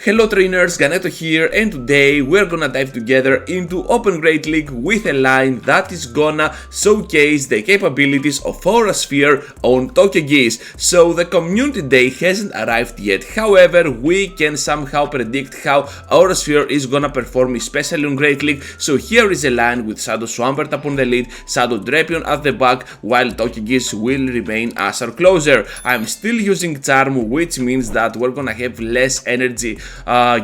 Hello trainers, Ganeto here, and today we're gonna dive together into Open Great League with a line that is gonna showcase the capabilities of Aura Sphere on Togekiss. So the community day hasn't arrived yet, however we can somehow predict how Aura Sphere is gonna perform, especially on Great League. So here is a line with Shadow Swampert upon the lead, Shadow Drapion at the back, while Togekiss will remain as our closer. I'm still using Charm, which means that we're gonna have less energy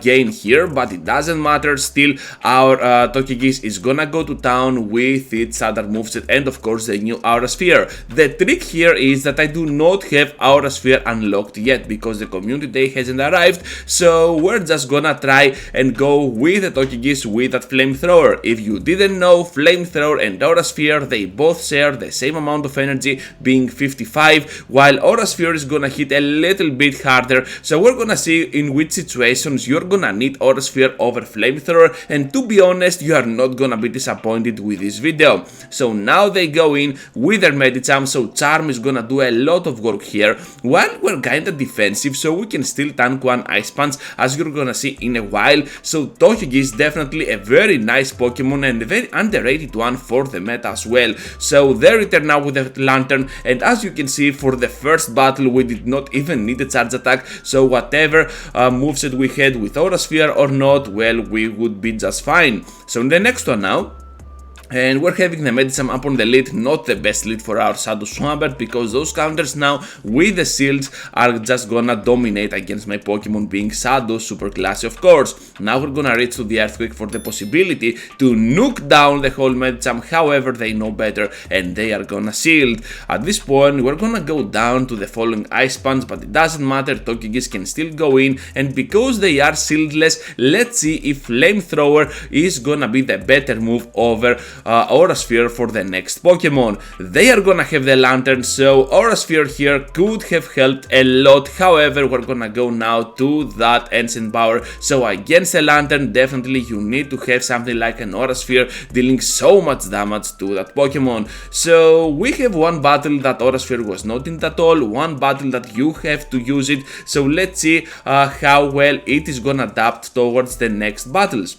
gain here, but it doesn't matter. Still our Togekiss is gonna go to town with its other moveset and of course the new Aura Sphere. The trick here is that I do not have Aura Sphere unlocked yet because the community day hasn't arrived, so we're just gonna try and go with the Togekiss with that flamethrower. If you didn't know, flamethrower and Aura Sphere, they both share the same amount of energy, being 55, while Aura Sphere is gonna hit a little bit harder, so we're gonna see in which situations you're gonna need Aura Sphere over flamethrower, and to be honest, you are not gonna be disappointed with this video. So now they go in with their Medicham, so Charm is gonna do a lot of work here, while we're kinda defensive, so we can still tank one Ice Punch, as you're gonna see in a while. So Togekiss is definitely a very nice Pokemon and a very underrated one for the meta as well. So they return now with the Lantern, and as you can see, for the first battle we did not even need a charge attack, so whatever moveset we had with Aura Sphere or not, well, we would be just fine. So in the next one now, and we're having the Medicham up on the lead, not the best lead for our Shadow Swampert, because those counters now with the shields are just gonna dominate against my Pokemon, being Shadow, super classy of course. Now we're gonna reach to the Earthquake for the possibility to nuke down the whole Medicham, however they know better and they are gonna shield. At this point we're gonna go down to the following Ice Punch, but it doesn't matter, Togekiss can still go in, and because they are shieldless, let's see if Flamethrower is gonna be the better move over Aura Sphere for the next Pokemon. They are gonna have the Lantern, so Aura Sphere here could have helped a lot, however we're gonna go now to that Ancient Power. So against the Lantern, definitely you need to have something like an Aura Sphere dealing so much damage to that Pokemon. So we have one battle that Aura Sphere was not in at all, one battle that you have to use it, so let's see how well it is gonna adapt towards the next battles.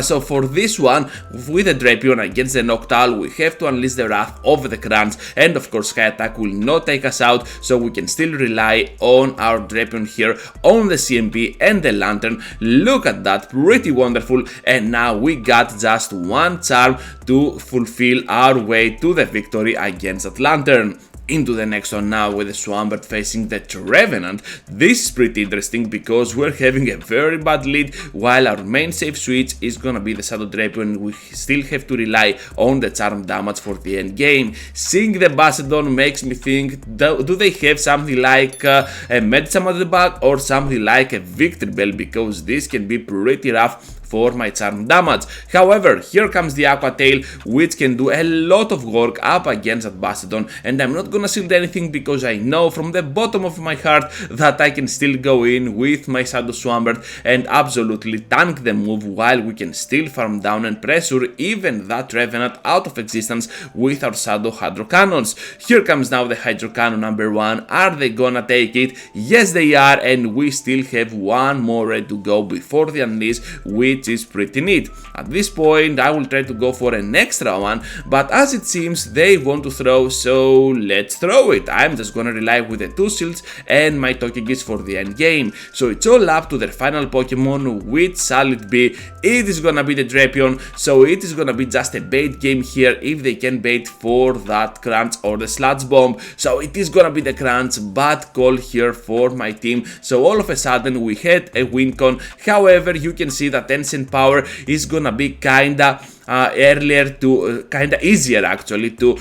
So for this one, with the Drapion against the Noctowl, we have to unleash the Wrath of the Crunch, and of course Sky Attack will not take us out, so we can still rely on our Drapion here, on the CMP and the Lantern. Look at that, pretty wonderful, and now we got just one Charm to fulfill our way to the victory against that Lantern. Into the next one now with the Swampert facing the Trevenant. This is pretty interesting because we're having a very bad lead, while our main safe switch is gonna be the Shadow Drapion. We still have to rely on the Charm damage for the end game. Seeing the Bastiodon makes me think, do they have something like a Medicham at the back or something like a Victory Bell, because this can be pretty rough for my Charm damage. However, here comes the Aqua Tail, which can do a lot of work up against that Bastiodon, and I'm not gonna shield anything because I know from the bottom of my heart that I can still go in with my Shadow Swampert and absolutely tank the move, while we can still farm down and pressure even that Revenant out of existence with our Shadow Hydro Cannons. Here comes now the Hydro Cannon number 1. Are they gonna take it? Yes they are, and we still have one more ready to go before the unleash, which is pretty neat. At this point I will try to go for an extra one, but as it seems they want to throw, so let's throw it. I'm just gonna rely with the 2 shields and my Togekiss for the end game. So it's all up to their final Pokemon, which shall it be? It is gonna be the Drapion, so it is gonna be just a bait game here if they can bait for that Crunch or the Sludge Bomb. So it is gonna be the Crunch, bad call here for my team. So all of a sudden we had a win con, however you can see that Ancient Power is gonna be kinda earlier to kinda easier actually to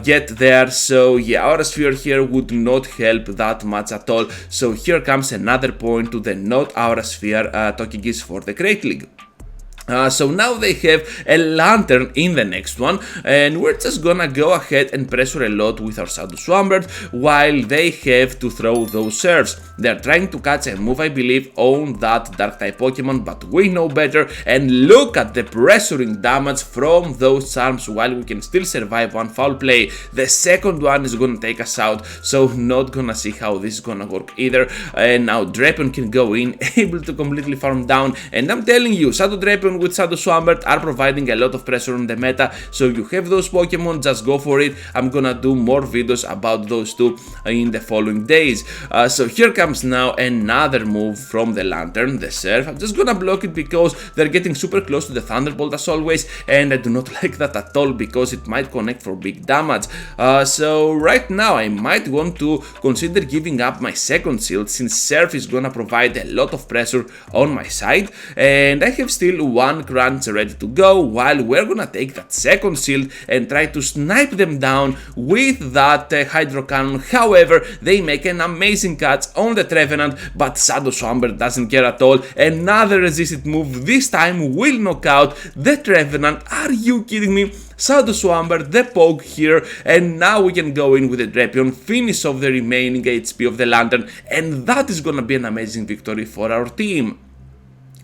get there. So yeah, Aura Sphere here would not help that much at all. So here comes another point to the not Aura Sphere Togekiss for the Great League. So now they have a lantern in the next one, and we're just gonna go ahead and pressure a lot with our Shadow Swampert while they have to throw those serves. They're trying to catch a move, I believe, on that dark type Pokemon, but we know better, and look at the pressuring damage from those charms while we can still survive one foul play. The second one is gonna take us out, so not gonna see how this is gonna work either. And now Drapion can go in, able to completely farm down, and I'm telling you, Shadow Drapion with Shadow Swampert are providing a lot of pressure on the meta, so you have those Pokemon, just go for it. I'm gonna do more videos about those two in the following days. So here comes now another move from the Lantern, the Surf. I'm just gonna block it because they're getting super close to the Thunderbolt as always, and I do not like that at all because it might connect for big damage. So right now I might want to consider giving up my second shield, since Surf is gonna provide a lot of pressure on my side, and I have still one crunch ready to go, while we're gonna take that second shield and try to snipe them down with that Hydro Cannon. However, they make an amazing catch on the Trevenant, but Shadow Swampert doesn't care at all. Another resisted move, this time will knock out the Trevenant. Are you kidding me? Shadow Swampert, the poke here, and now we can go in with the Drapion, finish off the remaining HP of the Lantern, and that is gonna be an amazing victory for our team.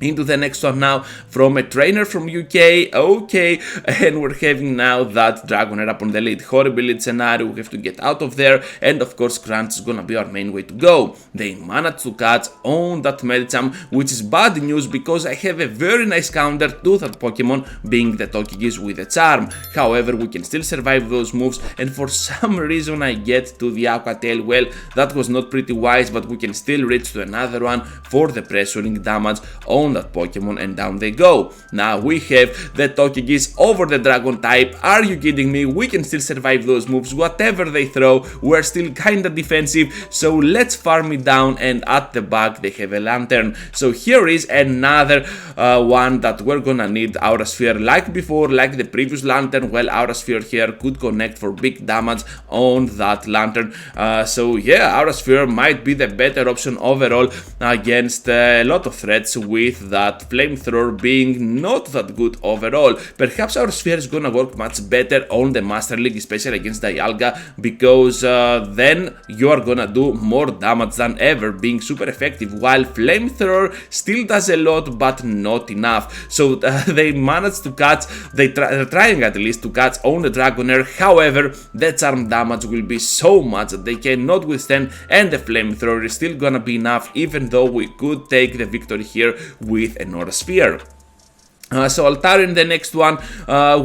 Into the next one now from a trainer from UK, okay, and we're having now that Dragonair up on the lead. Horrible lead scenario, we have to get out of there, and of course Crunch is gonna be our main way to go. They managed to catch on that Medicham, which is bad news because I have a very nice counter to that Pokemon, being the Togekiss with a charm. However, we can still survive those moves, and for some reason I get to the Aqua Tail. Well, that was not pretty wise, but we can still reach to another one for the pressuring damage on that Pokemon, and down they go. Now we have the Togekiss over the Dragon type. Are you kidding me? We can still survive those moves, whatever they throw. We're still kinda defensive, so let's farm it down, and at the back they have a Lantern. So here is another one that we're gonna need Aura Sphere. Like before, like the previous Lantern, well, Aura Sphere here could connect for big damage on that Lantern. So yeah, Aura Sphere might be the better option overall against a lot of threats, with that Flamethrower being not that good overall. Perhaps our Sphere is gonna work much better on the Master League, especially against Dialga, because then you are gonna do more damage than ever, being super effective, while Flamethrower still does a lot but not enough. So they managed to catch, they're trying at least to catch on the Dragonair. However, the charm damage will be so much that they cannot withstand, and the Flamethrower is still gonna be enough, even though we could take the victory here with an Aura Sphere. So Altaria in the next one,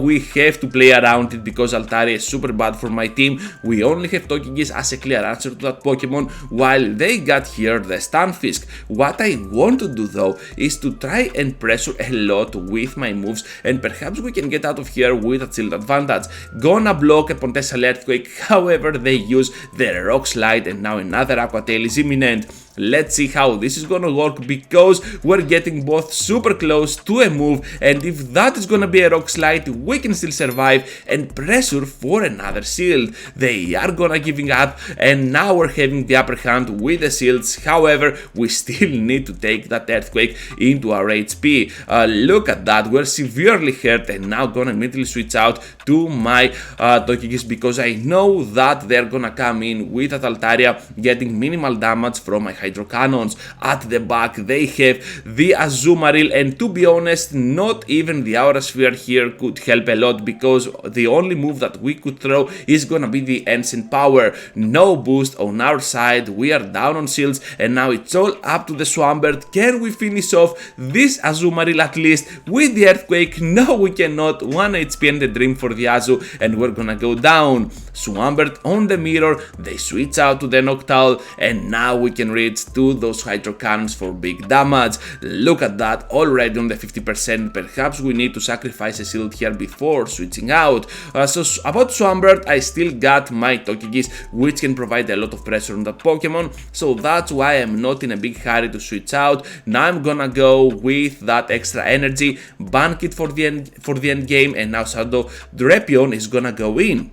we have to play around it because Altaria is super bad for my team. We only have Togekiss as a clear answer to that Pokemon, while they got here the Stunfisk. What I want to do though is to try and pressure a lot with my moves, and perhaps we can get out of here with a shield advantage. Gonna block a potential Earthquake, however they use the Rock Slide, and now another Aqua Tail is imminent. Let's see how this is gonna work, because we're getting both super close to a move, and if that is gonna be a Rock Slide, we can still survive and pressure for another shield. They are gonna giving up, and now we're having the upper hand with the shields. However, we still need to take that Earthquake into our HP. Look at that, we're severely hurt, and now gonna immediately switch out to my Togekiss, because I know that they're gonna come in with that Altaria, getting minimal damage from my Hydro Cannons. At the back they have the Azumarill, and to be honest, not even the Aura Sphere here could help a lot, because the only move that we could throw is gonna be the Ancient Power. No boost on our side, we are down on shields, and now it's all up to the Swampert. Can we finish off this Azumarill at least with the Earthquake? No, we cannot. 1 HP and the Dream for the Azu, and we're gonna go down. Swampert on the mirror, they switch out to the Noctowl, and now we can reach to those Hydro Cannons for big damage. Look at that, already on the 50%. Perhaps we need to sacrifice a shield here before switching out. So about Swampert, I still got my Togekiss, which can provide a lot of pressure on that Pokemon, so that's why I'm not in a big hurry to switch out. Now I'm gonna go with that extra energy, bank it for the end game, and now Shadow Drapion is gonna go in.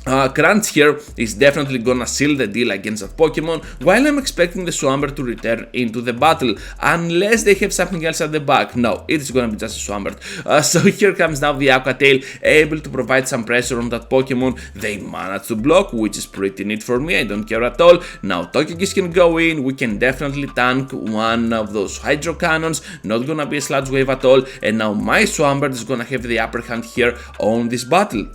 Crunch here is definitely gonna seal the deal against that Pokemon, while I'm expecting the Swampert to return into the battle, unless they have something else at the back. No, it is gonna be just a Swampert. So here comes now the Aqua Tail, able to provide some pressure on that Pokemon. They managed to block, which is pretty neat for me, I don't care at all. Now Togekiss can go in, we can definitely tank one of those Hydro Cannons, not gonna be a Sludge Wave at all, and now my Swampert is gonna have the upper hand here on this battle.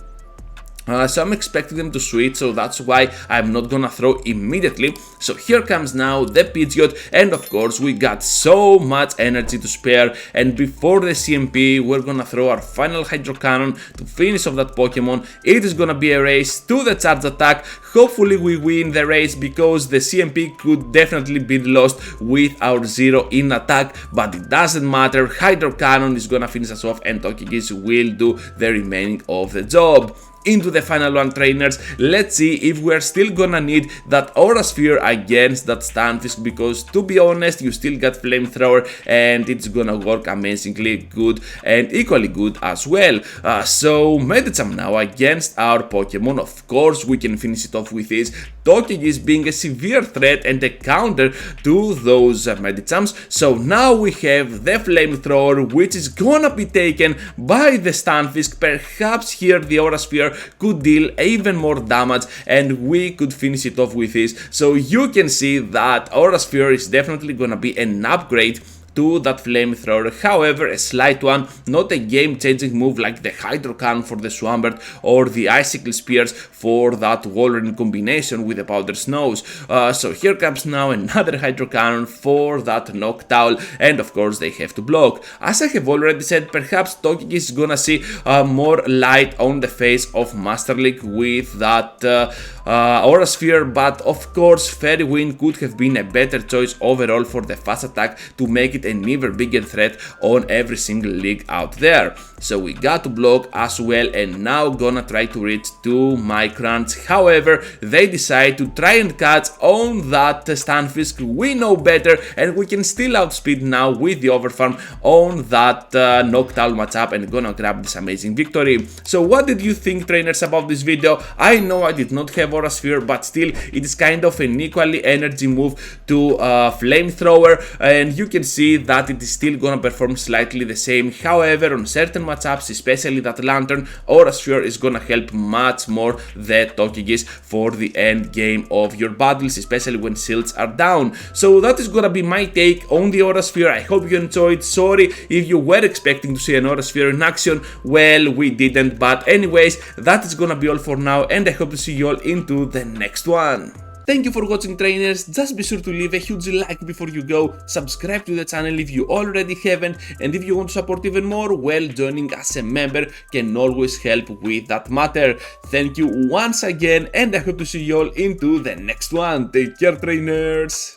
So I'm expecting them to switch, so that's why I'm not gonna throw immediately. So here comes now the Pidgeot, and of course we got so much energy to spare, and before the CMP we're gonna throw our final Hydro Cannon to finish off that Pokemon. It is gonna be a race to the charge attack. Hopefully we win the race, because the CMP could definitely be lost with our 0 in attack, but it doesn't matter. Hydro Cannon is gonna finish us off, and Togekiss will do the remaining of the job. Into the final one, trainers. Let's see if we're still gonna need that Aura Sphere against that Stunfisk, because to be honest, you still got Flamethrower and it's gonna work amazingly good and equally good as well. So Medicham now against our Pokemon. Of course we can finish it off with this Togekiss being a severe threat and a counter to those Medichams. So now we have the Flamethrower, which is gonna be taken by the Stunfisk. Perhaps here the Aura Sphere could deal even more damage and we could finish it off with this. So you can see that Aura Sphere is definitely gonna be an upgrade to that Flamethrower. However, a slight one, not a game-changing move like the Hydro Cannon for the Swampert or the Icicle Spears for that Wolverine combination with the Powder Snows. So here comes now another Hydro Cannon for that Noctowl, and of course they have to block. As I have already said, perhaps Togekiss is gonna see more light on the face of Master League with that Aura Sphere, but of course Fairy Wind could have been a better choice overall for the fast attack to make it an even bigger threat on every single league out there. So we got to block as well, and now gonna try to reach to my Crunch. However, they decide to try and catch on that Stunfisk. We know better, and we can still outspeed now with the Overfarm on that Noctowl matchup, and gonna grab this amazing victory. So what did you think, trainers, about this video? I know I did not have Aura Sphere, but still it is kind of an equally energy move to Flamethrower, and you can see that it is still gonna perform slightly the same. However, on certain matchups, especially that Lantern, Aura Sphere is gonna help much more the Togekiss for the end game of your battles, especially when shields are down. So that is gonna be my take on the Aura Sphere. I hope you enjoyed. Sorry if you were expecting to see an Aura Sphere in action. Well, we didn't, but anyways, that is gonna be all for now, and I hope to see you all into the next one. Thank you for watching, trainers. Just be sure to leave a huge like before you go, subscribe to the channel if you already haven't, and if you want to support even more, well, joining as a member can always help with that matter. Thank you once again, and I hope to see you all into the next one. Take care, trainers.